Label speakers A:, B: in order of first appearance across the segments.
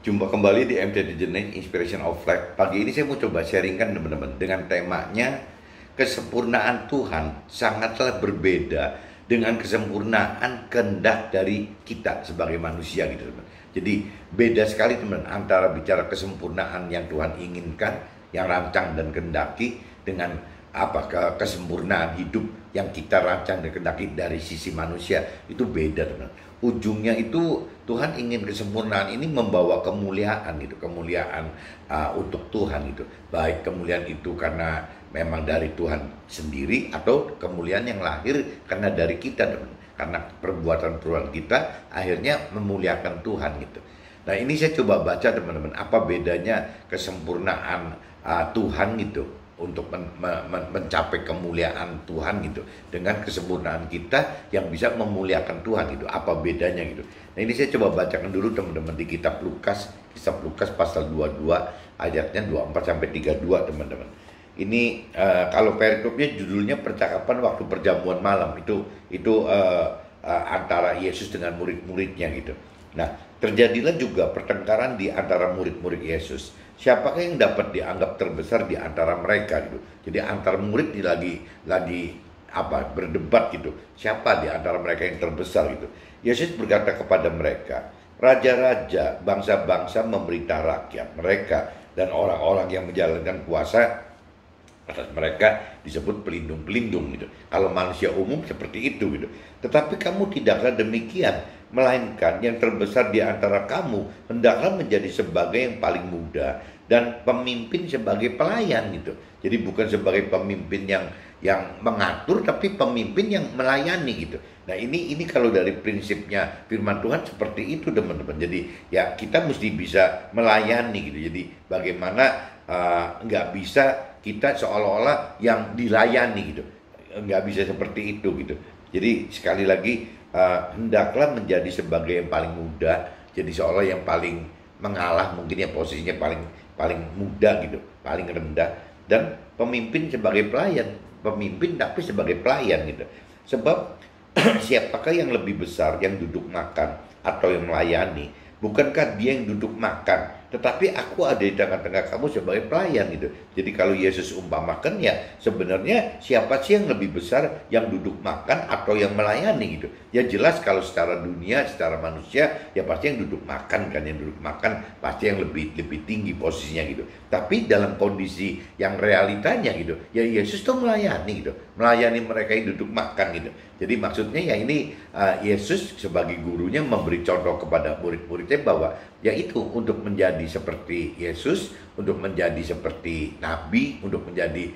A: Jumpa kembali di MTD Journey Inspiration of Life. Pagi ini saya mau coba sharingkan teman-teman dengan temanya kesempurnaan Tuhan sangatlah berbeda dengan kesempurnaan kehendak dari kita sebagai manusia gitu teman. Jadi beda sekali teman antara bicara kesempurnaan yang Tuhan inginkan, yang rancang dan kehendaki dengan kesempurnaan hidup yang kita rancang dan kehendaki dari sisi manusia. Itu beda teman. Ujungnya itu Tuhan ingin kesempurnaan ini membawa kemuliaan gitu, kemuliaan untuk Tuhan gitu. Baik kemuliaan itu karena memang dari Tuhan sendiri atau kemuliaan yang lahir karena dari kita teman. Karena perbuatan kita akhirnya memuliakan Tuhan gitu. Nah ini saya coba baca teman-teman, apa bedanya kesempurnaan Tuhan gitu untuk mencapai kemuliaan Tuhan gitu dengan kesempurnaan kita yang bisa memuliakan Tuhan gitu, apa bedanya gitu. Nah ini saya coba bacakan dulu teman-teman di kitab Lukas pasal 22 ayatnya 24 sampai 32 teman-teman. Ini kalau perikopnya judulnya percakapan waktu perjamuan malam itu antara Yesus dengan murid-muridnya gitu. Nah terjadilah juga pertengkaran di antara murid-murid Yesus. Siapakah yang dapat dianggap terbesar di antara mereka gitu. Jadi antar murid ini lagi berdebat gitu. Siapa di antara mereka yang terbesar gitu. Yesus berkata kepada mereka, raja-raja, bangsa-bangsa memerintah rakyat mereka dan orang-orang yang menjalankan kuasa atas mereka disebut pelindung-pelindung gitu. Kalau manusia umum seperti itu gitu. Tetapi kamu tidaklah demikian, melainkan yang terbesar di antara kamu hendaklah menjadi sebagai yang paling muda dan pemimpin sebagai pelayan gitu. Jadi bukan sebagai pemimpin yang mengatur, tapi pemimpin yang melayani gitu. Nah ini kalau dari prinsipnya firman Tuhan seperti itu teman-teman. Jadi ya kita mesti bisa melayani gitu. Jadi bagaimana nggak bisa kita seolah-olah yang dilayani gitu, nggak bisa seperti itu gitu. Jadi sekali lagi hendaklah menjadi sebagai yang paling muda, jadi seolah yang paling mengalah mungkin ya posisinya paling muda gitu, paling rendah, dan pemimpin sebagai pelayan, pemimpin tapi sebagai pelayan gitu. Sebab siapakah yang lebih besar, yang duduk makan atau yang melayani? Bukankah dia yang duduk makan? Tetapi aku ada di tengah-tengah kamu sebagai pelayan gitu. Jadi kalau Yesus umpamakan ya sebenarnya siapa sih yang lebih besar, yang duduk makan atau yang melayani gitu. Ya jelas kalau secara dunia, secara manusia ya pasti yang duduk makan kan, yang duduk makan pasti yang lebih tinggi posisinya gitu. Tapi dalam kondisi yang realitanya gitu, ya Yesus tuh melayani gitu. Melayani mereka yang duduk makan gitu. Jadi maksudnya ya ini Yesus sebagai gurunya memberi contoh kepada murid-muridnya bahwa yaitu untuk menjadi seperti Yesus, untuk menjadi seperti Nabi, untuk menjadi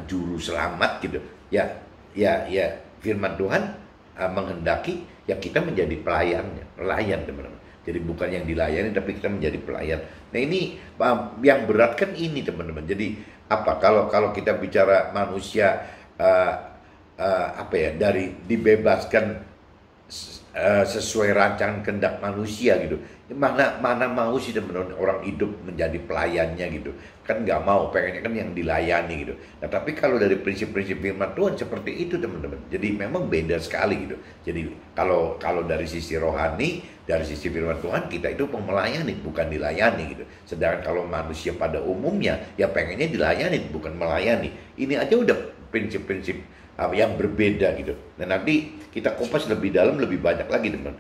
A: juru selamat gitu. Ya firman Tuhan menghendaki ya kita menjadi pelayan teman-teman. Jadi bukan yang dilayani tapi kita menjadi pelayan. Nah ini yang berat kan ini teman-teman. Jadi kalau kita bicara manusia dari dibebaskan sesuai rancangan kehendak manusia gitu. Mana mau sih teman-teman orang hidup menjadi pelayannya gitu. Kan nggak mau, pengennya kan yang dilayani gitu. Nah tapi kalau dari prinsip-prinsip firman Tuhan seperti itu teman-teman. Jadi memang beda sekali gitu. Jadi kalau dari sisi rohani, dari sisi firman Tuhan kita itu melayani bukan dilayani gitu. Sedangkan kalau manusia pada umumnya ya pengennya dilayani bukan melayani. Ini aja udah prinsip-prinsip yang berbeda gitu. Dan nanti kita kupas lebih dalam, lebih banyak lagi teman.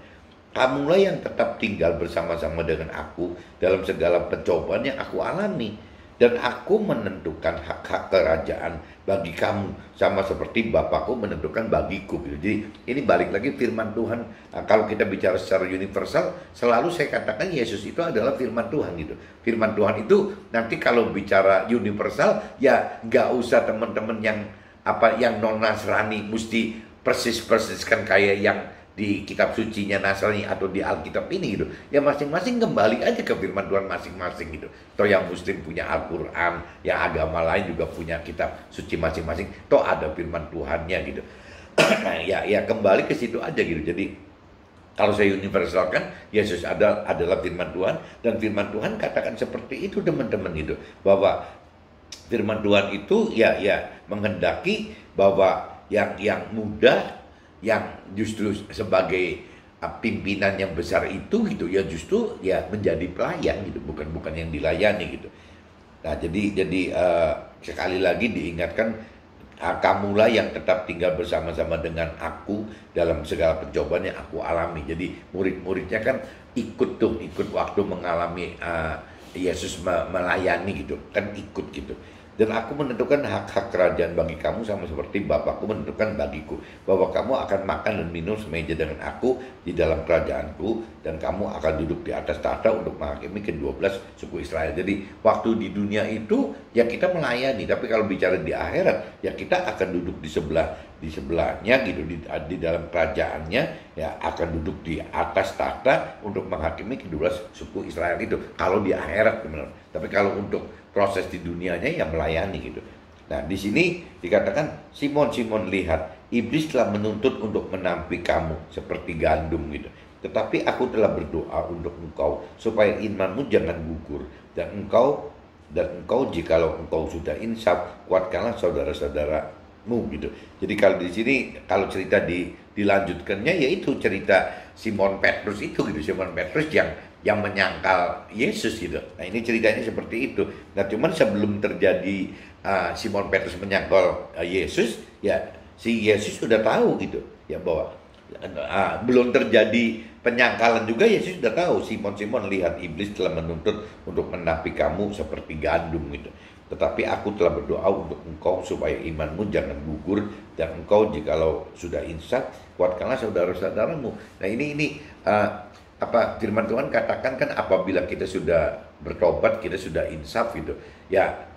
A: Kamulah yang tetap tinggal bersama-sama dengan aku dalam segala pencobaan yang aku alami. Dan aku menentukan hak-hak kerajaan bagi kamu sama seperti Bapakku menentukan bagiku gitu. Jadi ini balik lagi firman Tuhan. Nah, kalau kita bicara secara universal, selalu saya katakan Yesus itu adalah firman Tuhan gitu. Firman Tuhan itu nanti kalau bicara universal ya nggak usah teman-teman yang non Nasrani mesti persis-persiskan kayak yang di kitab sucinya Nasrani atau di Alkitab ini gitu. Ya masing-masing kembali aja ke firman Tuhan masing-masing gitu. Toh yang Muslim punya Al-Quran, yang agama lain juga punya kitab suci masing-masing. Toh ada firman Tuhannya gitu. ya kembali ke situ aja gitu. Jadi kalau saya universalkan, Yesus adalah firman Tuhan, dan firman Tuhan katakan seperti itu teman-teman gitu. Bahwa firman Tuhan itu ya menghendaki bahwa yang muda, yang justru sebagai pimpinan yang besar itu gitu ya justru ya menjadi pelayan gitu, bukan yang dilayani gitu. Nah, jadi sekali lagi diingatkan, kamulah yang tetap tinggal bersama-sama dengan aku dalam segala pencobaan yang aku alami. Jadi murid-muridnya kan ikut waktu mengalami Yesus melayani gitu, kan ikut gitu. Dan aku menentukan hak-hak kerajaan bagi kamu sama seperti Bapakku menentukan bagiku, bahwa kamu akan makan dan minum semeja dengan aku di dalam kerajaanku, dan kamu akan duduk di atas tahta untuk menghakimi ke-12 suku Israel. Jadi waktu di dunia itu ya kita melayani, tapi kalau bicara di akhirat ya kita akan duduk di sebelahnya gitu, di dalam kerajaannya ya akan duduk di atas tahta untuk menghakimi ke-12 suku Israel itu kalau di akhirat benar. Tapi kalau untuk proses di dunianya ya melayani gitu. Nah, di sini dikatakan, Simon, Simon, lihat, iblis telah menuntut untuk menampi kamu seperti gandum gitu. Tetapi aku telah berdoa untuk engkau supaya imanmu jangan gugur, dan engkau jikalau engkau sudah insaf, kuatkanlah saudara-saudaramu gitu. Jadi kalau di sini kalau cerita dilanjutkannya yaitu cerita Simon Petrus itu gitu, Simon Petrus yang menyangkal Yesus gitu. Nah, ini ceritanya seperti itu. Nah, cuman sebelum terjadi Simon Petrus menyangkal Yesus, ya si Yesus sudah tahu gitu, ya bahwa belum terjadi penyangkalan juga Yesus sudah tahu, Simon, Simon, lihat iblis telah menuntut untuk menapi kamu seperti gandum gitu. Tetapi aku telah berdoa untuk engkau supaya imanmu jangan gugur, dan engkau jikalau sudah insaf, kuatkanlah saudara-saudaramu. Nah, ini firman Tuhan katakan kan apabila kita sudah bertobat, kita sudah insaf gitu. Ya,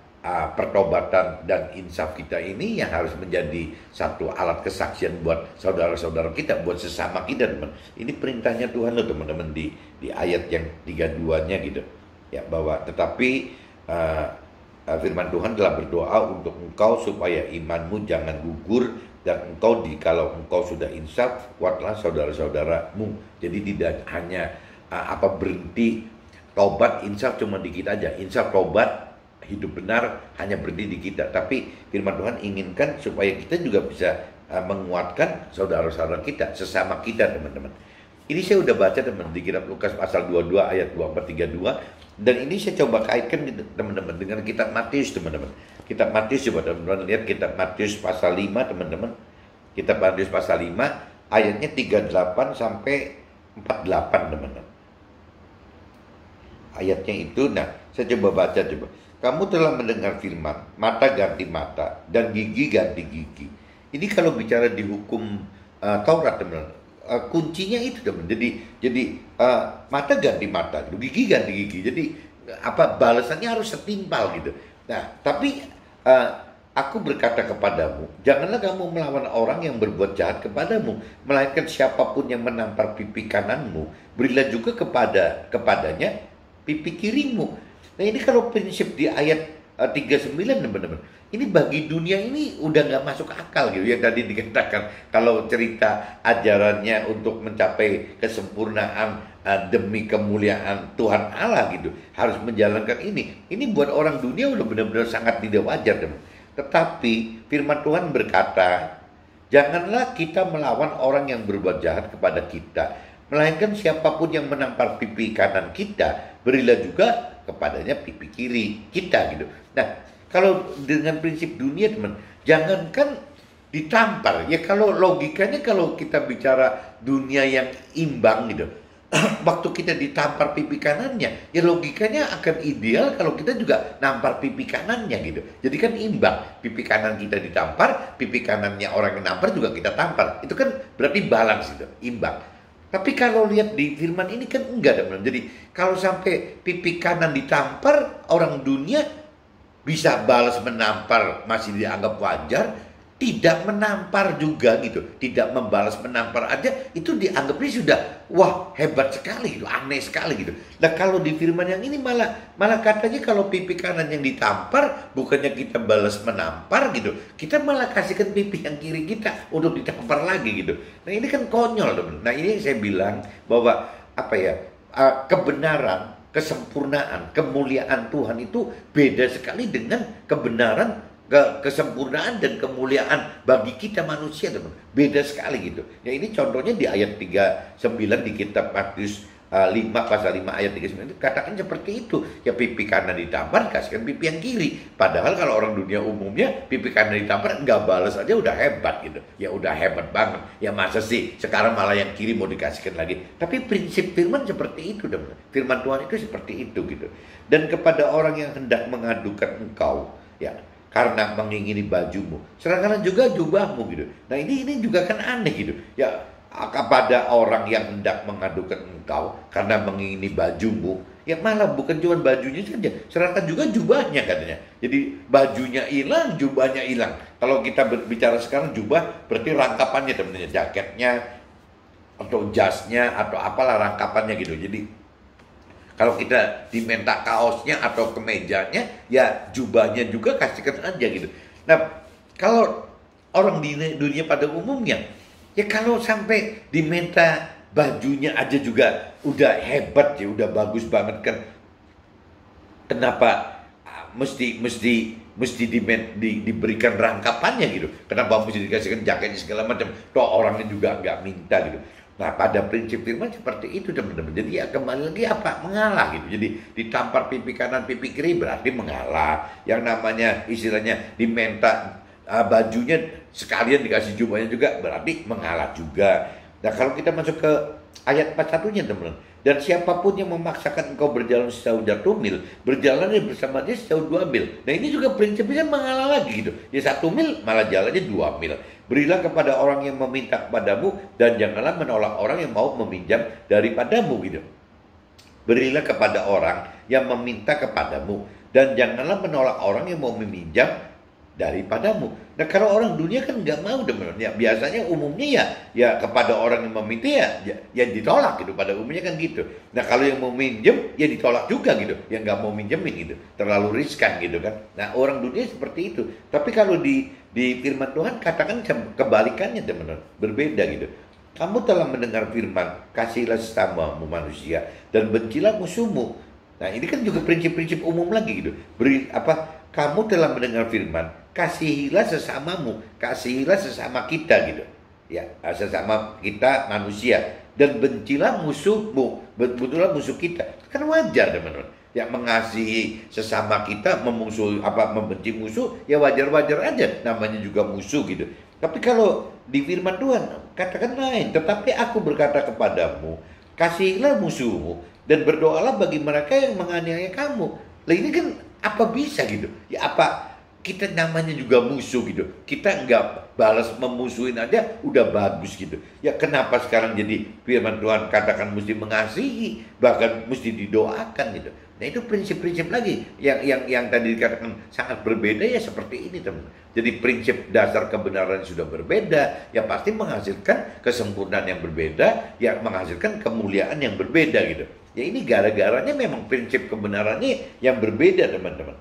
A: pertobatan dan insaf kita ini yang harus menjadi satu alat kesaksian buat saudara-saudara kita, buat sesama kita, teman. Ini perintahnya Tuhan loh, teman-teman, di ayat yang 32-nya gitu. Ya, bahwa tetapi firman Tuhan telah berdoa untuk engkau supaya imanmu jangan gugur, dan kalau engkau sudah insaf, kuatlah saudara-saudaramu. Jadi tidak hanya berhenti tobat insaf cuma di kita aja, insaf tobat hidup benar hanya berhenti di kita, tapi firman Tuhan inginkan supaya kita juga bisa menguatkan saudara-saudara kita, sesama kita, teman-teman. Ini saya udah baca, teman, di kitab Lukas pasal 22 ayat 24-32, dan ini saya coba kaitkan teman-teman dengan kitab Matius, teman-teman. Kitab Matius, coba teman-teman lihat kitab Matius pasal 5, teman-teman. Kitab Matius pasal 5 ayatnya 38 sampai 48, teman-teman. Ayatnya itu, nah saya coba baca coba. Kamu telah mendengar firman, mata ganti mata dan gigi ganti gigi. Ini kalau bicara di hukum Taurat, teman-teman. Kuncinya itu, teman. Jadi mata ganti mata, gigi ganti gigi. Jadi balasannya harus setimpal gitu. Nah, tapi aku berkata kepadamu, janganlah kamu melawan orang yang berbuat jahat kepadamu, melainkan siapapun yang menampar pipi kananmu, berilah juga kepadanya pipi kirimu. Nah, ini kalau prinsip di ayat 39, teman-teman. Ini bagi dunia ini udah nggak masuk akal gitu. Yang tadi dikatakan kalau cerita ajarannya untuk mencapai kesempurnaan demi kemuliaan Tuhan Allah gitu, harus menjalankan ini. Ini buat orang dunia udah benar-benar sangat tidak wajar, teman. Tetapi firman Tuhan berkata, janganlah kita melawan orang yang berbuat jahat kepada kita, melainkan siapapun yang menampar pipi kanan kita, berilah juga kepadanya pipi kiri kita gitu. Nah, kalau dengan prinsip dunia, teman, jangankan ditampar. Ya kalau logikanya kalau kita bicara dunia yang imbang gitu, waktu kita ditampar pipi kanannya, ya logikanya akan ideal kalau kita juga nampar pipi kanannya gitu. Jadi kan imbang, pipi kanan kita ditampar, pipi kanannya orang yang nampar juga kita tampar. Itu kan berarti balance itu, imbang. Tapi kalau lihat di firman ini kan enggak, teman. Jadi kalau sampai pipi kanan ditampar, orang dunia bisa balas menampar masih dianggap wajar, tidak menampar juga gitu, tidak membalas menampar aja itu dianggapnya sudah wah hebat sekali gitu, aneh sekali gitu. Nah kalau di firman yang ini malah katanya kalau pipi kanan yang ditampar, bukannya kita balas menampar gitu, kita malah kasihkan pipi yang kiri kita untuk ditampar lagi gitu. Nah ini kan konyol, teman. Nah ini saya bilang bahwa kebenaran, kesempurnaan, kemuliaan Tuhan itu beda sekali dengan kebenaran kesempurnaan dan kemuliaan bagi kita manusia, teman. Beda sekali gitu. Ya ini contohnya di ayat 39 di kitab Matius 5 pasal 5 ayat 39 itu katakan seperti itu. Ya pipi kanan ditampar, kasihkan pipi yang kiri. Padahal kalau orang dunia umumnya pipi kanan ditampar nggak balas aja udah hebat gitu. Ya udah hebat banget. Ya masa sih sekarang malah yang kiri mau dikasihkan lagi. Tapi prinsip firman seperti itu, teman. Firman Tuhan itu seperti itu gitu. Dan kepada orang yang hendak mengadukan engkau, ya karena mengingini bajumu, serahkanlah juga jubahmu gitu. Nah ini juga kan aneh gitu. Ya kepada orang yang hendak mengadukan engkau karena mengingini bajumu, ya malah bukan cuma bajunya saja, serahkan juga jubahnya katanya. Jadi bajunya hilang, jubahnya hilang. Kalau kita berbicara sekarang jubah berarti rangkapannya, teman-teman, jaketnya atau jasnya atau apalah rangkapannya gitu. Jadi kalau kita diminta kaosnya atau kemejanya, ya jubahnya juga kasihkan aja gitu. Nah, kalau orang di dunia pada umumnya, ya kalau sampai diminta bajunya aja juga udah hebat ya, udah bagus banget kan. Kenapa mesti diberikan rangkapannya gitu? Kenapa mesti dikasihkan jaketnya segala macam? Toh orangnya juga nggak minta gitu. Nah pada prinsip firman seperti itu, teman-teman. Jadi ya kembali lagi apa? Mengalah gitu. Jadi ditampar pipi kanan pipi kiri berarti mengalah. Yang namanya istilahnya diminta bajunya sekalian dikasih jubahnya juga berarti mengalah juga. Nah kalau kita masuk ke ayat 41-nya, teman-teman. Dan siapapun yang memaksakan engkau berjalan sejauh 1 mil, berjalannya bersama dia sejauh 2 mil. Nah ini juga prinsipnya mengalah lagi gitu. Ya 1 mil malah jalannya 2 mil. Berilah kepada orang yang meminta kepadamu dan janganlah menolak orang yang mau meminjam daripadamu gitu. Berilah kepada orang yang meminta kepadamu dan janganlah menolak orang yang mau meminjam daripadamu. Nah kalau orang dunia kan nggak mau, teman-teman. Ya biasanya umumnya ya kepada orang yang meminta ya ditolak gitu. Pada umumnya kan gitu. Nah kalau yang mau minjem ya ditolak juga gitu. Yang nggak mau minjemin gitu. Terlalu riskan gitu kan. Nah orang dunia seperti itu. Tapi kalau di firman Tuhan katakan kebalikannya, teman-teman. Berbeda gitu. Kamu telah mendengar firman, kasihilah sesamamu manusia dan bencilah musuhmu. Nah ini kan juga prinsip-prinsip umum lagi gitu. Kamu telah mendengar firman, kasihilah sesamamu, kasihilah sesama kita gitu. Ya, sesama kita manusia dan bencilah musuhmu, betullah musuh kita. Kan wajar, teman-teman. Ya mengasihi sesama kita, membenci musuh, ya wajar-wajar aja, namanya juga musuh gitu. Tapi kalau di firman Tuhan katakan lain, tetapi aku berkata kepadamu, kasihilah musuhmu dan berdoalah bagi mereka yang menganiaya kamu. Lah ini kan apa bisa gitu? Ya apa kita namanya juga musuh gitu. Kita nggak balas memusuhin aja udah bagus gitu. Ya kenapa sekarang jadi firman Tuhan katakan mesti mengasihi, bahkan mesti didoakan gitu. Nah itu prinsip-prinsip lagi yang tadi dikatakan sangat berbeda ya seperti ini, teman. Jadi prinsip dasar kebenaran sudah berbeda, ya pasti menghasilkan kesempurnaan yang berbeda, yang menghasilkan kemuliaan yang berbeda gitu. Ya ini gara-garanya memang prinsip kebenarannya yang berbeda, teman-teman.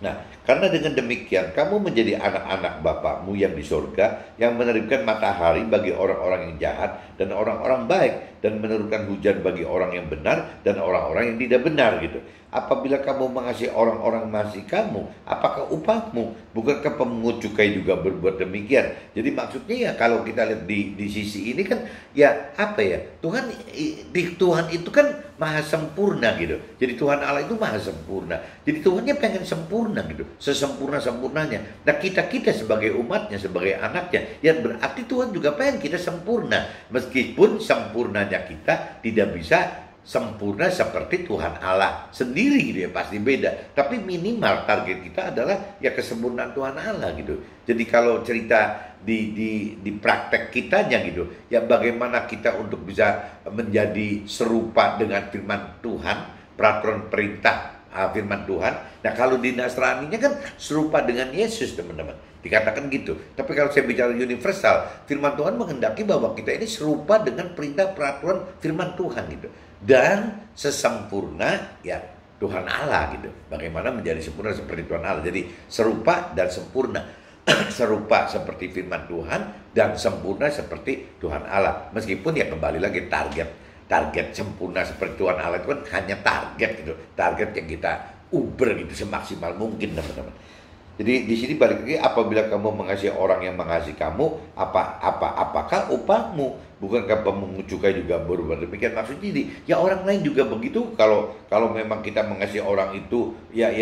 A: Nah, karena dengan demikian kamu menjadi anak-anak Bapakmu yang di surga, yang menerbitkan matahari bagi orang-orang yang jahat dan orang-orang baik, dan menurunkan hujan bagi orang yang benar dan orang-orang yang tidak benar gitu. Apabila kamu mengasihi orang-orang mengasihi kamu, apakah upahmu? Bukankah pemungut cukai juga berbuat demikian? Jadi maksudnya ya kalau kita lihat di sisi ini kan ya apa ya? Tuhan itu kan maha sempurna gitu. Jadi Tuhan Allah itu maha sempurna. Jadi Tuhannya pengen sempurna gitu, sesempurna-sempurnanya. Nah kita sebagai umatnya, sebagai anaknya, ya berarti Tuhan juga pengen kita sempurna. Meskipun sempurnanya kita tidak bisa sempurna seperti Tuhan Allah sendiri gitu ya, pasti beda. Tapi minimal target kita adalah ya kesempurnaan Tuhan Allah gitu. Jadi kalau cerita di praktek kitanya gitu, ya bagaimana kita untuk bisa menjadi serupa dengan firman Tuhan, peraturan perintah firman Tuhan. Nah kalau di Nasraninya kan serupa dengan Yesus, teman-teman, dikatakan gitu. Tapi kalau saya bicara universal, firman Tuhan menghendaki bahwa kita ini serupa dengan perintah peraturan firman Tuhan gitu. Dan sesempurna ya Tuhan Allah gitu. Bagaimana menjadi sempurna seperti Tuhan Allah. Jadi serupa dan sempurna. Serupa seperti firman Tuhan dan sempurna seperti Tuhan Allah. Meskipun ya kembali lagi target sempurna seperti Tuhan Allah itu kan hanya target gitu. Target yang kita uber gitu semaksimal mungkin, teman-teman. Jadi di sini balik lagi, apabila kamu mengasihi orang yang mengasihi kamu, apakah upahmu? Bukankah pemungut cukai juga berbuat demikian? Maksudnya jadi, ya orang lain juga begitu. Kalau memang kita mengasihi orang itu, ya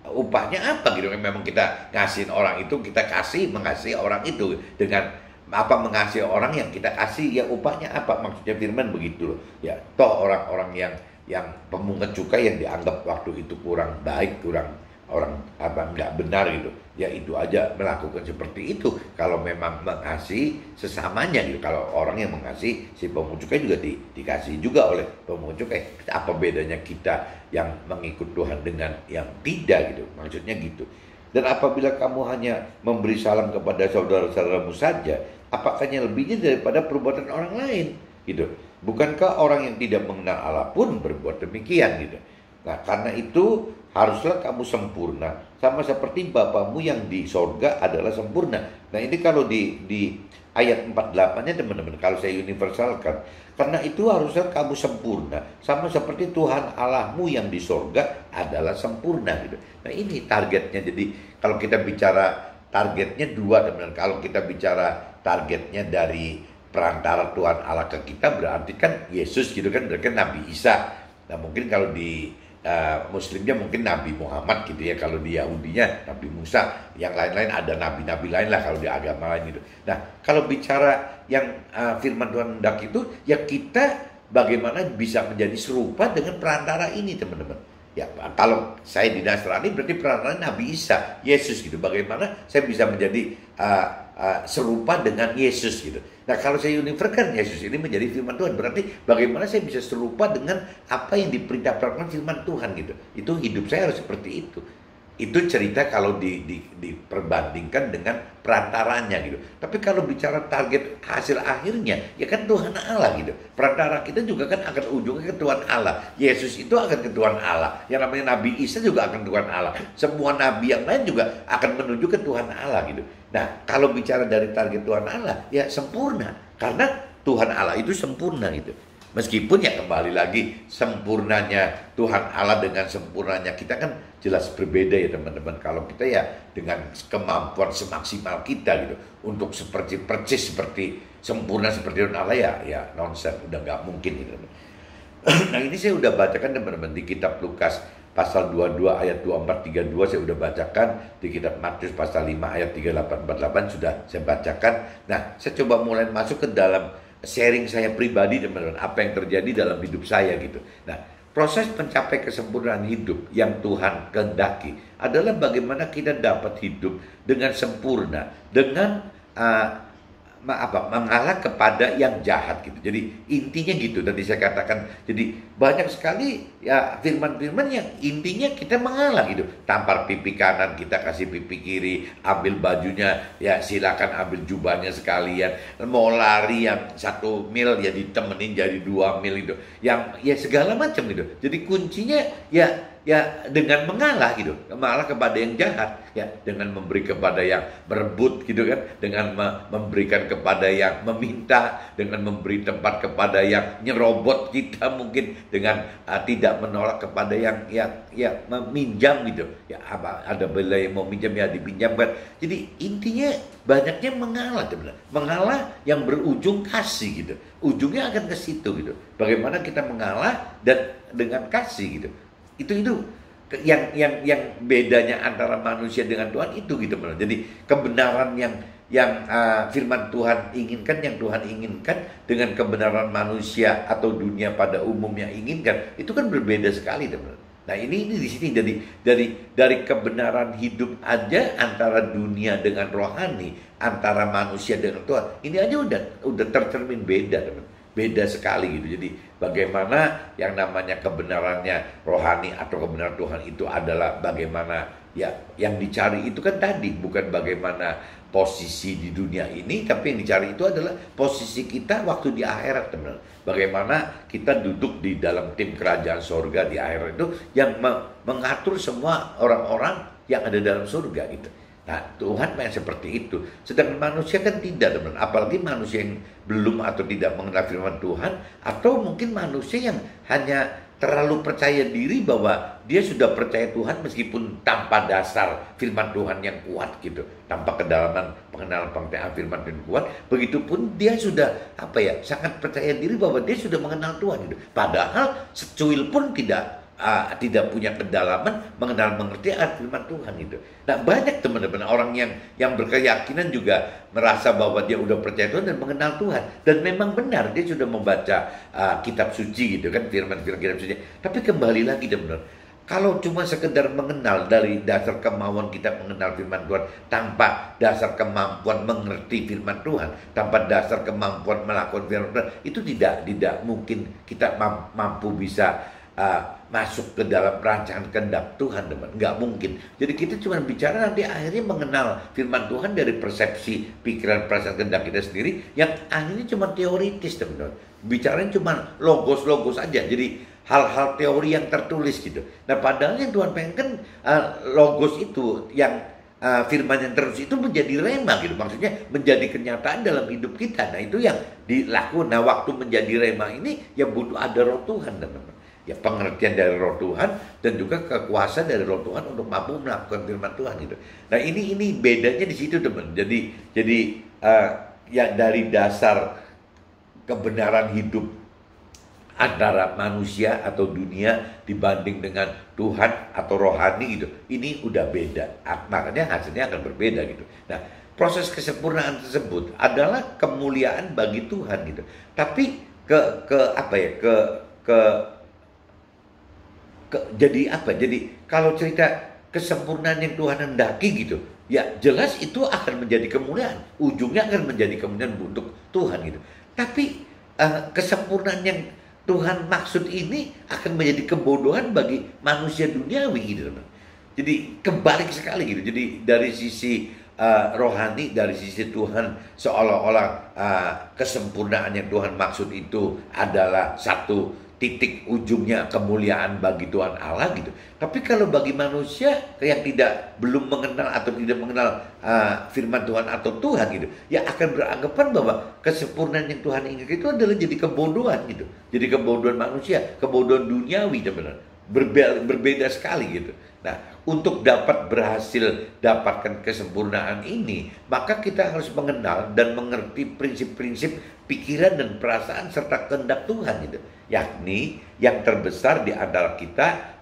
A: upahnya apa gitu? Memang kita ngasihin orang itu, kita kasih mengasihi orang itu dengan apa, mengasihi orang yang kita kasih, ya upahnya apa? Maksudnya firman begitu loh. Ya, toh orang-orang yang pemungut cukai yang dianggap waktu itu kurang baik, kurang orang apa nggak benar gitu, ya itu aja melakukan seperti itu kalau memang mengasihi sesamanya gitu. Kalau orang yang mengasihi si pemungut cukai juga dikasih juga oleh pemungut cukai. Apa bedanya kita yang mengikut Tuhan dengan yang tidak gitu, maksudnya gitu. Dan apabila kamu hanya memberi salam kepada saudara-saudaramu saja, apakahnya lebihnya daripada perbuatan orang lain gitu? Bukankah orang yang tidak mengenal Allah pun berbuat demikian gitu? Nah, karena itu haruslah kamu sempurna, sama seperti Bapamu yang di sorga adalah sempurna. Nah, ini kalau di ayat 48-nya teman-teman, kalau saya universalkan, karena itu haruslah kamu sempurna, sama seperti Tuhan Allahmu yang di sorga adalah sempurna gitu. Nah, ini targetnya. Jadi kalau kita bicara targetnya dua teman-teman. Kalau kita bicara targetnya dari perantara Tuhan Allah ke kita, berarti kan Yesus gitu kan, berarti kan Nabi Isa. Nah, mungkin kalau di Muslimnya mungkin Nabi Muhammad gitu ya, kalau di Yahudinya Nabi Musa, yang lain-lain ada nabi-nabi lain lah kalau di agama lain gitu. Nah, kalau bicara yang firman Tuhan hendak itu, ya kita bagaimana bisa menjadi serupa dengan perantara ini teman-teman. Ya, kalau saya di Nasrani berarti perantara Nabi Isa, Yesus gitu. Bagaimana saya bisa menjadi serupa dengan Yesus gitu. Nah, kalau saya universalkan Yesus ini menjadi firman Tuhan, berarti bagaimana saya bisa serupa dengan apa yang diperintahkan firman Tuhan gitu. Itu hidup saya harus seperti itu. Itu cerita kalau diperbandingkan dengan perantaranya gitu. Tapi kalau bicara target hasil akhirnya, ya kan Tuhan Allah gitu. Perantara kita juga kan akan ujungnya ke Tuhan Allah. Yesus itu akan ke Tuhan Allah. Yang namanya Nabi Isa juga akan ke Tuhan Allah. Semua nabi yang lain juga akan menuju ke Tuhan Allah gitu. Nah, kalau bicara dari target Tuhan Allah, ya sempurna. Karena Tuhan Allah itu sempurna gitu. Meskipun ya kembali lagi, sempurnanya Tuhan Allah dengan sempurnanya kita kan jelas berbeda ya teman-teman. Kalau kita ya dengan kemampuan semaksimal kita gitu, untuk persis seperti sempurna seperti Tuhan Allah, ya nonsense, udah nggak mungkin gitu. Nah, ini saya udah bacakan teman-teman di kitab Lukas pasal 22 ayat 24 32, saya udah bacakan di kitab Matius pasal 5 ayat 38 48 sudah saya bacakan. Nah, saya coba mulai masuk ke dalam sharing saya pribadi teman-teman, apa yang terjadi dalam hidup saya gitu. Nah, proses mencapai kesempurnaan hidup yang Tuhan kehendaki adalah bagaimana kita dapat hidup dengan sempurna, dengan mengalah kepada yang jahat gitu. Jadi intinya gitu. Tadi saya katakan, jadi banyak sekali ya firman-firman yang intinya kita mengalah gitu. Tampar pipi kanan, kita kasih pipi kiri. Ambil bajunya, ya silakan ambil jubahnya sekalian. Mau lari yang 1 mil ya ditemenin jadi 2 mil gitu. Yang ya segala macam gitu. Jadi kuncinya ya dengan mengalah gitu, mengalah kepada yang jahat, ya dengan memberi kepada yang berebut gitu kan, dengan memberikan kepada yang meminta, dengan memberi tempat kepada yang nyerobot kita mungkin, dengan tidak menolak kepada yang meminjam gitu. Ya apa ada bela yang mau minjam ya dipinjamkan. Jadi intinya banyaknya mengalah teman-teman. Mengalah yang berujung kasih gitu. Ujungnya akan ke situ gitu. Bagaimana kita mengalah dan dengan kasih gitu. Itu yang bedanya antara manusia dengan Tuhan itu gitu. Jadi kebenaran yang firman Tuhan inginkan, yang Tuhan inginkan dengan kebenaran manusia atau dunia pada umumnya inginkan, itu kan berbeda sekali teman. Nah, ini di sini dari kebenaran hidup aja antara dunia dengan rohani, antara manusia dengan Tuhan. Ini aja udah tercermin beda teman. Beda sekali gitu. Jadi bagaimana yang namanya kebenarannya rohani atau kebenaran Tuhan itu adalah bagaimana ya yang dicari itu kan tadi bukan bagaimana posisi di dunia ini, tapi yang dicari itu adalah posisi kita waktu di akhirat teman. Bagaimana kita duduk di dalam tim kerajaan surga di akhirat itu yang mengatur semua orang-orang yang ada dalam surga gitu. Nah, Tuhan memang seperti itu. Sedangkan manusia kan tidak, teman. Apalagi manusia yang belum atau tidak mengenal firman Tuhan, atau mungkin manusia yang hanya terlalu percaya diri bahwa dia sudah percaya Tuhan meskipun tanpa dasar firman Tuhan yang kuat gitu, tanpa kedalaman pengenalan pengertian firman Tuhan kuat. Begitupun dia sudah sangat percaya diri bahwa dia sudah mengenal Tuhan gitu. Padahal secuil pun tidak punya kedalaman mengenal mengerti firman Tuhan itu. Nah, banyak teman-teman orang yang berkeyakinan juga merasa bahwa dia udah percaya Tuhan dan mengenal Tuhan, dan memang benar dia sudah membaca kitab suci gitu kan, firman-firman kitab suci. Tapi kembali lagi teman-teman, kalau cuma sekedar mengenal dari dasar kemauan kita mengenal firman Tuhan tanpa dasar kemampuan mengerti firman Tuhan, tanpa dasar kemampuan melakukan firman Tuhan, itu tidak mungkin kita mampu bisa masuk ke dalam rancangan kehendak Tuhan, teman. Nggak mungkin. Jadi kita cuma bicara nanti akhirnya mengenal firman Tuhan dari persepsi, pikiran, perasaan, kehendak kita sendiri, yang akhirnya cuma teoritis, teman-teman. Bicaranya cuma logos-logos aja. Jadi hal-hal teori yang tertulis gitu. Nah, padahal yang Tuhan pengen kan logos itu, yang firman yang terus itu menjadi rema gitu. Maksudnya menjadi kenyataan dalam hidup kita. Nah, itu yang dilakukan. Nah, waktu menjadi rema ini ya butuh ada roh Tuhan, teman-teman. Ya, pengertian dari roh Tuhan dan juga kekuasaan dari roh Tuhan untuk mampu melakukan firman Tuhan gitu. Nah, ini bedanya di situ, teman. Jadi ya dari dasar kebenaran hidup antara manusia atau dunia dibanding dengan Tuhan atau rohani gitu, ini udah beda. Makanya hasilnya akan berbeda gitu. Nah, proses kesempurnaan tersebut adalah kemuliaan bagi Tuhan gitu. Tapi jadi kalau cerita kesempurnaan yang Tuhan hendaki gitu, ya jelas itu akan menjadi kemuliaan, ujungnya akan menjadi kemuliaan untuk Tuhan gitu. Tapi kesempurnaan yang Tuhan maksud ini akan menjadi kebodohan bagi manusia duniawi gitu, teman. Jadi kebalik sekali gitu. Jadi dari sisi rohani, dari sisi Tuhan, seolah-olah kesempurnaan yang Tuhan maksud itu adalah satu titik ujungnya kemuliaan bagi Tuhan Allah gitu. Tapi kalau bagi manusia yang belum mengenal atau tidak mengenal firman Tuhan atau Tuhan gitu, ya akan beranggapan bahwa kesempurnaan yang Tuhan inginkan itu adalah jadi kebodohan gitu. Jadi kebodohan manusia, kebodohan duniawi, teman-teman. Berbeda sekali gitu. Nah, untuk dapat berhasil dapatkan kesempurnaan ini, maka kita harus mengenal dan mengerti prinsip-prinsip pikiran dan perasaan serta kehendak Tuhan gitu. Yakni yang terbesar di antara kita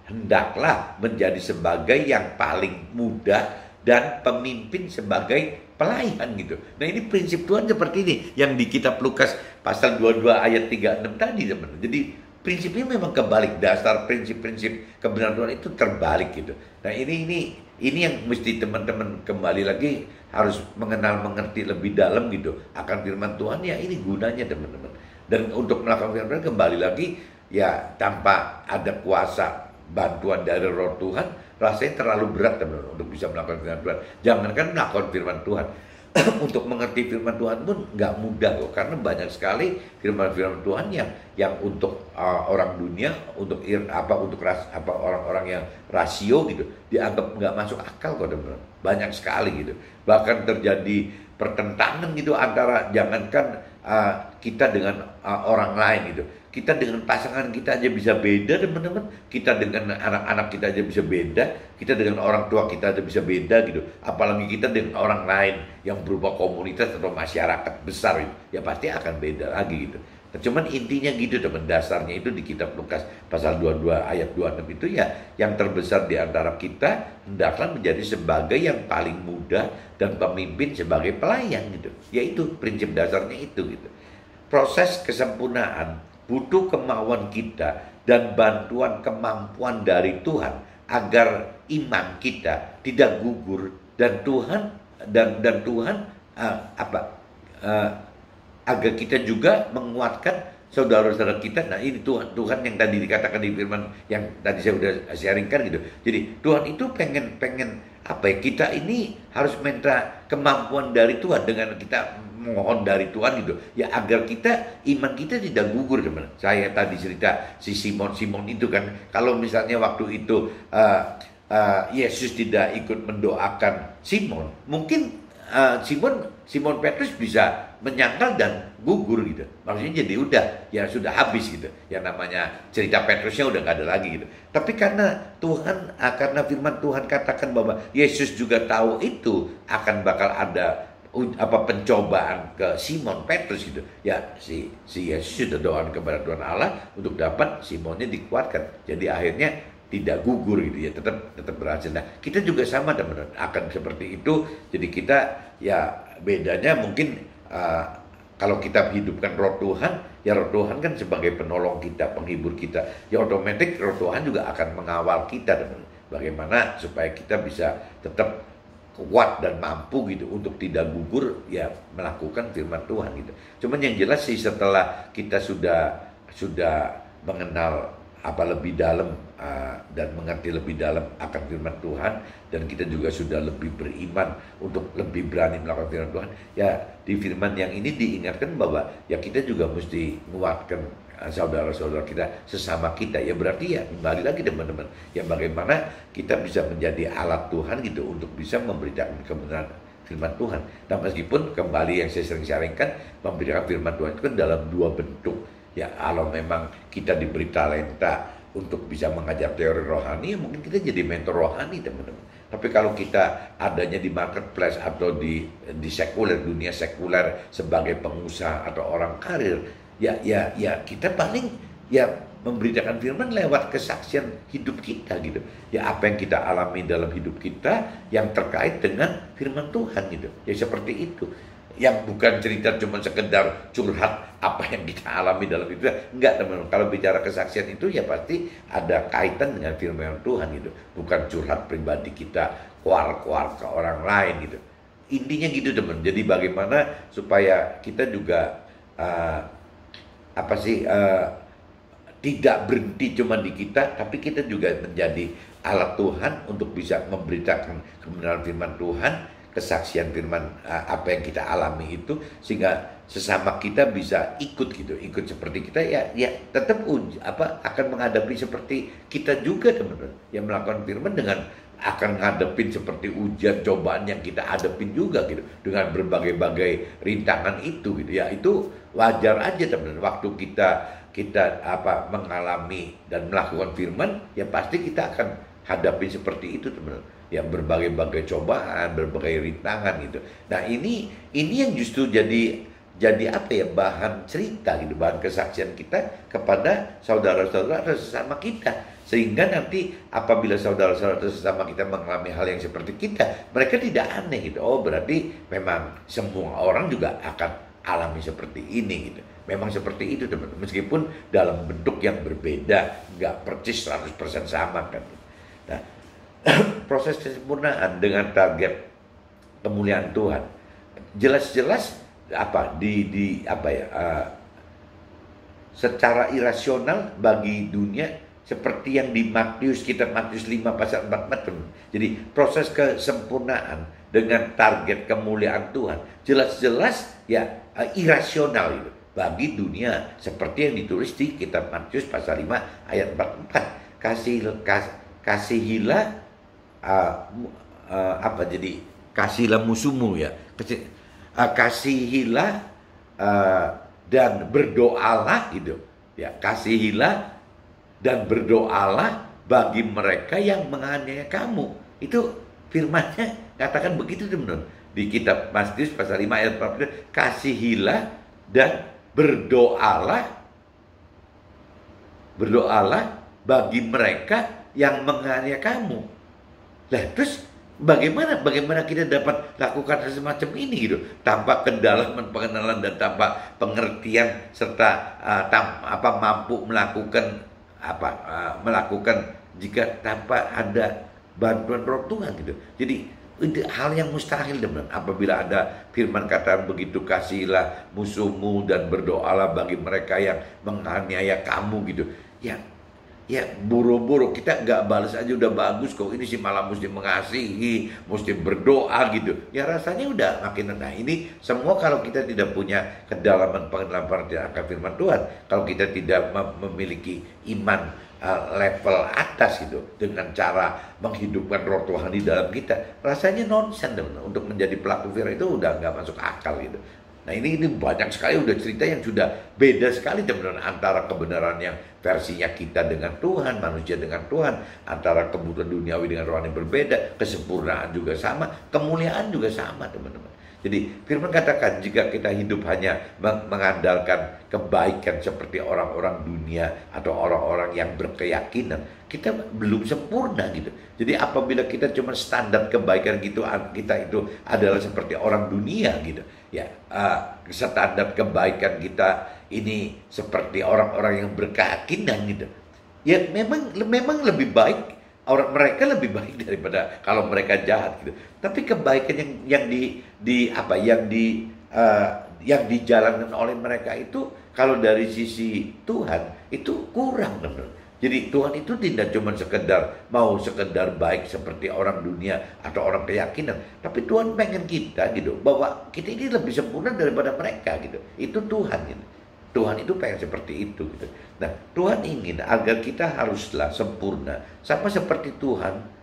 A: hendaklah menjadi sebagai yang paling muda dan pemimpin sebagai pelayan gitu. Nah, ini prinsip Tuhan seperti ini yang di kitab Lukas pasal 22 ayat 36 tadi, teman-teman. Jadi prinsipnya memang kebalik, dasar prinsip-prinsip kebenaran Tuhan itu terbalik gitu. Nah, ini yang mesti teman-teman kembali lagi harus mengenal, mengerti lebih dalam gitu akan firman Tuhan. Ya, ini gunanya, teman-teman. Dan untuk melakukan firman Tuhan kembali lagi ya tanpa ada kuasa bantuan dari roh Tuhan, rasanya terlalu berat, teman-teman, untuk bisa melakukan firman Tuhan. Jangankan melakukan firman Tuhan, untuk mengerti firman Tuhan pun nggak mudah kok, karena banyak sekali firman-firman Tuhan yang untuk orang dunia, untuk orang-orang yang rasio gitu, dianggap nggak masuk akal kok, teman-teman. Banyak sekali gitu. Bahkan terjadi pertentangan gitu antara jangankan kita dengan orang lain gitu. Kita dengan pasangan kita aja bisa beda, teman-teman. Kita dengan anak-anak kita aja bisa beda. Kita dengan orang tua kita aja bisa beda gitu. Apalagi kita dengan orang lain yang berupa komunitas atau masyarakat besar gitu. Ya pasti akan beda lagi gitu. Nah, cuman intinya gitu, teman. Dasarnya itu di kitab Lukas pasal 22 ayat 26 itu ya, yang terbesar di antara kita hendaklah menjadi sebagai yang paling muda dan pemimpin sebagai pelayan gitu. Yaitu prinsip dasarnya itu gitu. Proses kesempurnaan butuh kemauan kita dan bantuan kemampuan dari Tuhan agar iman kita tidak gugur dan Tuhan agar kita juga menguatkan saudara-saudara kita. Nah, ini Tuhan yang tadi dikatakan di firman yang tadi saya udah sharingkan gitu. Jadi Tuhan itu pengen kita ini harus minta kemampuan dari Tuhan dengan kita mohon dari Tuhan gitu ya, agar iman kita tidak gugur, teman. Saya tadi cerita si Simon itu kan, kalau misalnya waktu itu Yesus tidak ikut mendoakan Simon, mungkin Simon Petrus bisa menyangkal dan gugur gitu. Maksudnya jadi udah, ya sudah habis gitu. Yang namanya cerita Petrusnya udah nggak ada lagi gitu. Tapi karena karena firman Tuhan katakan bahwa Yesus juga tahu itu akan bakal ada pencobaan ke Simon Petrus gitu. Ya si Yesus sudah doakan kepada Tuhan Allah untuk dapat Simonnya dikuatkan. Jadi akhirnya tidak gugur gitu ya, tetap berhasil. Nah, kita juga sama teman-teman akan seperti itu. Jadi kita ya bedanya mungkin kalau kita hidupkan roh Tuhan, ya roh Tuhan kan sebagai penolong kita, penghibur kita. Ya otomatis roh Tuhan juga akan mengawal kita teman-teman. Bagaimana supaya kita bisa tetap kuat dan mampu gitu untuk tidak gugur ya melakukan firman Tuhan gitu. Cuman yang jelas sih setelah kita sudah mengenal lebih dalam dan mengerti lebih dalam akan firman Tuhan, dan kita juga sudah lebih beriman untuk lebih berani melakukan firman Tuhan. Ya di firman yang ini diingatkan bahwa ya kita juga mesti menguatkan saudara-saudara kita sesama kita. Ya berarti ya kembali lagi teman-teman, ya bagaimana kita bisa menjadi alat Tuhan gitu untuk bisa memberitakan kebenaran firman Tuhan. Nah meskipun kembali yang saya sering sharingkan, memberitakan firman Tuhan itu kan dalam dua bentuk. Ya kalau memang kita diberi talenta untuk bisa mengajar teori rohani, ya mungkin kita jadi mentor rohani teman-teman. Tapi kalau kita adanya di marketplace atau di sekuler, dunia sekuler sebagai pengusaha atau orang karir, ya kita paling ya memberitakan firman lewat kesaksian hidup kita gitu. Ya apa yang kita alami dalam hidup kita yang terkait dengan firman Tuhan gitu. Ya seperti itu. Yang bukan cerita cuma sekedar curhat apa yang kita alami dalam itu. Enggak teman-teman, kalau bicara kesaksian itu ya pasti ada kaitan dengan firman Tuhan gitu. Bukan curhat pribadi kita kuar-kuar ke orang lain gitu. Intinya gitu teman. Jadi bagaimana supaya kita juga tidak berhenti cuma di kita, tapi kita juga menjadi alat Tuhan untuk bisa memberitakan kebenaran firman Tuhan, kesaksian firman apa yang kita alami itu, sehingga sesama kita bisa ikut seperti kita ya tetap akan menghadapi seperti kita juga teman-teman yang melakukan firman, dengan akan ngadepin seperti ujian cobaan yang kita hadapin juga gitu, dengan berbagai-bagai rintangan itu gitu ya. Itu wajar aja teman-teman. Waktu kita mengalami dan melakukan firman, ya pasti kita akan hadapi seperti itu teman-teman. Ya berbagai-bagai cobaan, berbagai rintangan gitu. Nah ini yang justru jadi bahan cerita gitu, bahan kesaksian kita kepada saudara-saudara atau sesama kita, sehingga nanti apabila saudara-saudara atau sesama kita mengalami hal yang seperti kita, mereka tidak aneh gitu. Oh berarti memang semua orang juga akan alami seperti ini gitu. Memang seperti itu teman-teman, meskipun dalam bentuk yang berbeda, nggak persis 100% sama kan. Nah proses kesempurnaan dengan target kemuliaan Tuhan jelas-jelas secara irasional bagi dunia, seperti yang di Matius 5 pasal 44. Jadi proses kesempurnaan dengan target kemuliaan Tuhan jelas-jelas ya irasional itu bagi dunia, seperti yang ditulis di kitab Matius pasal 5 ayat 44. Kasihilah kasihlah musuhmu ya, kasihilah dan berdoalah gitu ya, kasihilah dan berdoalah bagi mereka yang menganiaya kamu. Itu firman-Nya katakan begitu teman-teman di kitab Matius pasal 5 ayat 44. Kasihilah dan berdoalah bagi mereka yang menganiaya kamu. Lah terus bagaimana kita dapat lakukan semacam ini gitu, tanpa kedalaman pengenalan dan tanpa pengertian, serta mampu melakukan jika tanpa ada bantuan Roh Tuhan gitu. Jadi itu hal yang mustahil teman. Apabila ada firman kata begitu, kasihilah musuhmu dan berdoalah bagi mereka yang menganiaya kamu gitu. Ya buru-buru kita nggak balas aja udah bagus kok, ini sih malah mesti mengasihi, mesti berdoa gitu. Ya rasanya udah makin. Nah ini semua kalau kita tidak punya kedalaman pengenalan akan firman Tuhan, kalau kita tidak memiliki iman level atas gitu, dengan cara menghidupkan Roh Tuhan di dalam kita, rasanya nonsen teman. Untuk menjadi pelaku firman itu udah nggak masuk akal gitu. Nah ini banyak sekali udah cerita yang sudah beda sekali teman-teman, antara kebenaran yang versinya kita dengan Tuhan, manusia dengan Tuhan, antara kebutuhan duniawi dengan rohani berbeda, kesempurnaan juga sama, kemuliaan juga sama teman-teman. Jadi firman katakan jika kita hidup hanya mengandalkan kebaikan seperti orang-orang dunia atau orang-orang yang berkeyakinan, kita belum sempurna gitu. Jadi apabila kita cuma standar kebaikan gitu, kita itu adalah seperti orang dunia gitu. Ya, standar kebaikan kita ini seperti orang-orang yang berkeyakinan gitu. Ya memang lebih baik, orang mereka lebih baik daripada kalau mereka jahat gitu. Tapi kebaikan yang dijalankan oleh mereka itu kalau dari sisi Tuhan itu kurang benar. Jadi Tuhan itu tidak cuma sekedar baik seperti orang dunia atau orang keyakinan, tapi Tuhan pengen kita gitu bahwa kita ini lebih sempurna daripada mereka gitu. Itu Tuhan gitu. Tuhan itu pengen seperti itu gitu. Nah, Tuhan ingin agar kita haruslah sempurna sama seperti Tuhan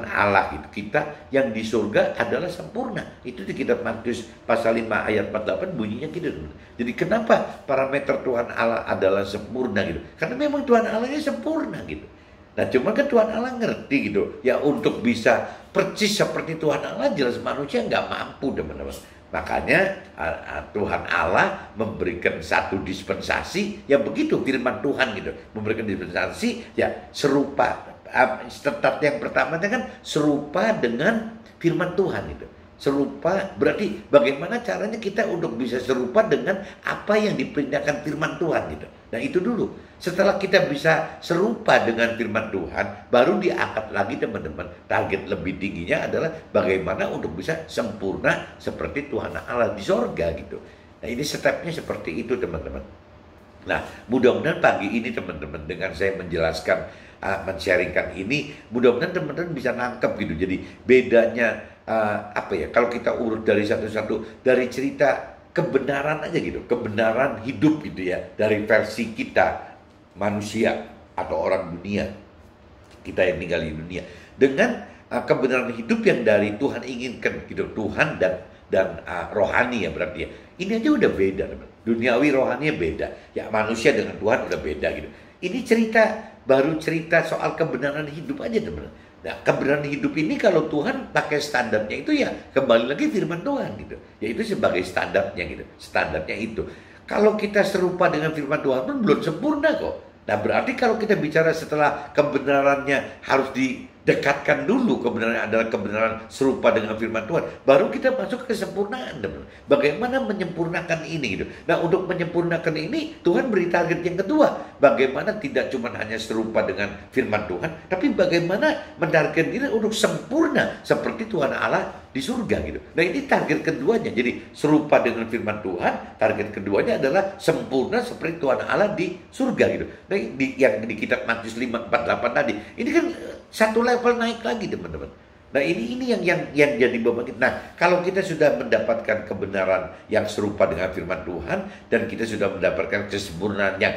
A: Allah gitu. Kita yang di surga adalah sempurna. Itu di kitab Matius pasal 5 ayat 48 bunyinya gitu. Jadi kenapa parameter Tuhan Allah adalah sempurna gitu? Karena memang Tuhan Allahnya sempurna gitu. Nah cuma kan Tuhan Allah ngerti gitu. Ya untuk bisa persis seperti Tuhan Allah jelas manusia nggak mampu teman-teman. Makanya Tuhan Allah memberikan satu dispensasi yang begitu firman Tuhan gitu. Memberikan dispensasi ya serupa. Start yang pertamanya kan serupa dengan firman Tuhan itu. Serupa berarti bagaimana caranya kita untuk bisa serupa dengan apa yang diperintahkan firman Tuhan gitu. Nah itu dulu. Setelah kita bisa serupa dengan firman Tuhan, baru diangkat lagi teman-teman. Target lebih tingginya adalah bagaimana untuk bisa sempurna seperti Tuhan Allah di sorga gitu. Nah ini stepnya seperti itu teman-teman. Nah mudah-mudahan pagi ini teman-teman dengan saya menjelaskan, men-sharingkan ini, mudah-mudahan teman-teman bisa nangkep gitu. Jadi bedanya kalau kita urut dari satu-satu, dari cerita kebenaran aja gitu, kebenaran hidup gitu ya, dari versi kita manusia atau orang dunia, kita yang tinggal di dunia, dengan kebenaran hidup yang dari Tuhan inginkan gitu, Tuhan dan rohani ya berarti ya. Ini aja udah beda teman. Duniawi rohaninya beda. Ya manusia dengan Tuhan udah beda gitu. Ini baru cerita soal kebenaran hidup aja teman. Nah kebenaran hidup ini kalau Tuhan pakai standarnya itu ya kembali lagi firman Tuhan gitu. Ya itu sebagai standarnya gitu. Standarnya itu. Kalau kita serupa dengan firman Tuhan pun belum sempurna kok. Nah berarti kalau kita bicara setelah kebenarannya harus didekatkan dulu, kebenaran adalah kebenaran serupa dengan firman Tuhan, baru kita masuk ke kesempurnaan. Bagaimana menyempurnakan ini gitu. Nah untuk menyempurnakan ini Tuhan beri target yang kedua. Bagaimana tidak cuma hanya serupa dengan firman Tuhan, tapi bagaimana mentargetkan diri untuk sempurna seperti Tuhan Allah di surga gitu. Nah ini target keduanya. Jadi serupa dengan firman Tuhan, target keduanya adalah sempurna seperti Tuhan Allah di surga gitu. Nah yang di kitab Matius 5:48 tadi, ini kan satu level naik lagi teman-teman. Nah ini yang jadi beban kita. Nah kalau kita sudah mendapatkan kebenaran yang serupa dengan firman Tuhan, dan kita sudah mendapatkan kesempurnaan yang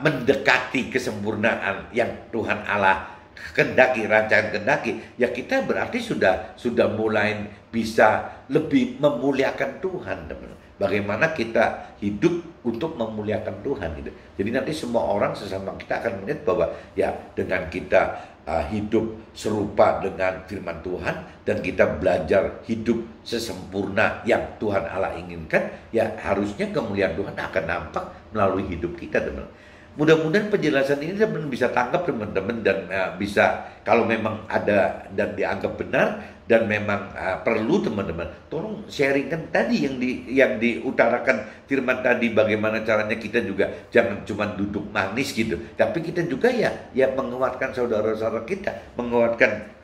A: mendekati kesempurnaan yang Tuhan Allah kendaki, rancangan kendaki, ya kita berarti sudah mulai bisa lebih memuliakan Tuhan teman. Bagaimana kita hidup untuk memuliakan Tuhan gitu. Jadi nanti semua orang sesama kita akan melihat bahwa ya dengan kita hidup serupa dengan firman Tuhan dan kita belajar hidup sesempurna yang Tuhan Allah inginkan, ya harusnya kemuliaan Tuhan akan nampak melalui hidup kita teman. Mudah-mudahan penjelasan ini teman bisa tangkap teman-teman, dan bisa kalau memang ada dan dianggap benar dan memang perlu teman-teman tolong sharingkan tadi yang diutarakan firman tadi, bagaimana caranya kita juga jangan cuma duduk manis gitu, tapi kita juga ya menguatkan saudara-saudara kita, menguatkan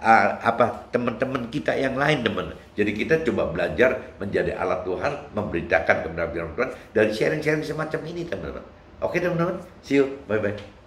A: teman-teman kita yang lain teman. Jadi kita coba belajar menjadi alat Tuhan, memberitakan kebenaran firman Tuhan dari sharing-sharing semacam ini teman-teman. Oke teman-teman, see you, bye-bye.